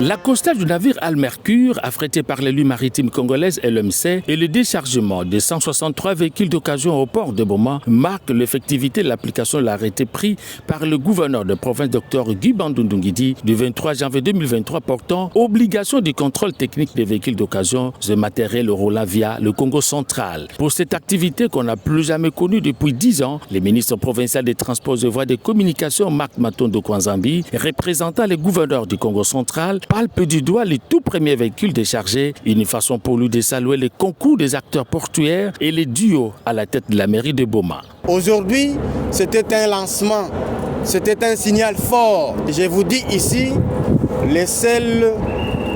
L'accostage du navire Al-Mercure, affrété par l'élu maritime congolaise LMC, et le déchargement de 163 véhicules d'occasion au port de Boma marquent l'effectivité de l'application de l'arrêté pris par le gouverneur de province Dr Guy Bandundungidi du 23 janvier 2023 portant obligation du contrôle technique des véhicules d'occasion de matériel roulant via le Congo central. Pour cette activité qu'on n'a plus jamais connue depuis 10 ans, le ministre provincial des Transports et voies de communication Marc Matondo Kwanzambi, représentant les gouverneurs du Congo central, palpe du doigt les tout premiers véhicules déchargés, une façon pour lui de saluer les concours des acteurs portuaires et les duos à la tête de la mairie de Boma. Aujourd'hui, c'était un lancement, c'était un signal fort. Je vous dis ici, les seuls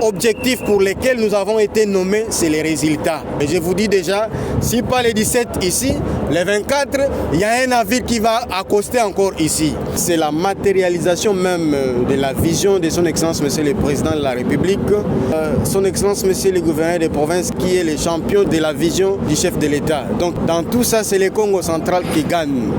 objectifs pour lesquels nous avons été nommés, c'est les résultats. Et je vous dis déjà, si pas les 17 ici, les 24, il y a un navire qui va accoster encore ici. C'est la matérialisation même de la vision de son Excellence Monsieur le Président de la République, son Excellence Monsieur le Gouverneur des provinces qui est le champion de la vision du chef de l'État. Donc dans tout ça, c'est le Congo central qui gagne.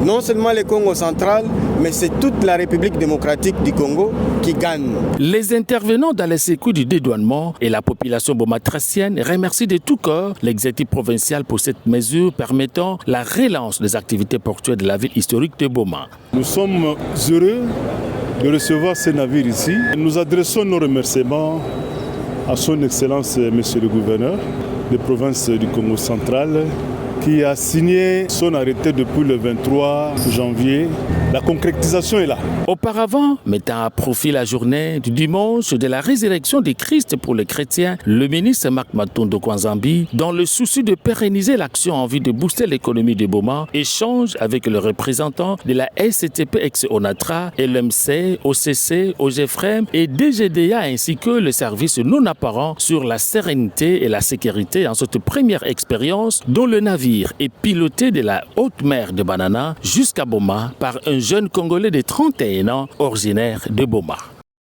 Non seulement le Congo central, mais c'est toute la République démocratique du Congo qui gagne. Les intervenants dans les secours du dédouanement et la population bomatracienne remercient de tout cœur l'exécutif provincial pour cette mesure permettant la relance des activités portuaires de la ville historique de Boma. Nous sommes heureux de recevoir ces navires ici. Nous adressons nos remerciements à son Excellence Monsieur le Gouverneur des provinces du Congo central, qui a signé son arrêté depuis le 23 janvier. La concrétisation est là. Auparavant, mettant à profit la journée du dimanche de la résurrection du Christ pour les chrétiens, le ministre Marc Matondo Kwanzambi, dans le souci de pérenniser l'action en vue de booster l'économie de Boma, échange avec le représentant de la SCTP ex-ONATRA, LMC, OCC, OGFREM et DGDA ainsi que le service non apparent sur la sérénité et la sécurité en cette première expérience dont le navire est piloté de la haute mer de Banana jusqu'à Boma par un jeune Congolais de 31 ans originaire de Boma.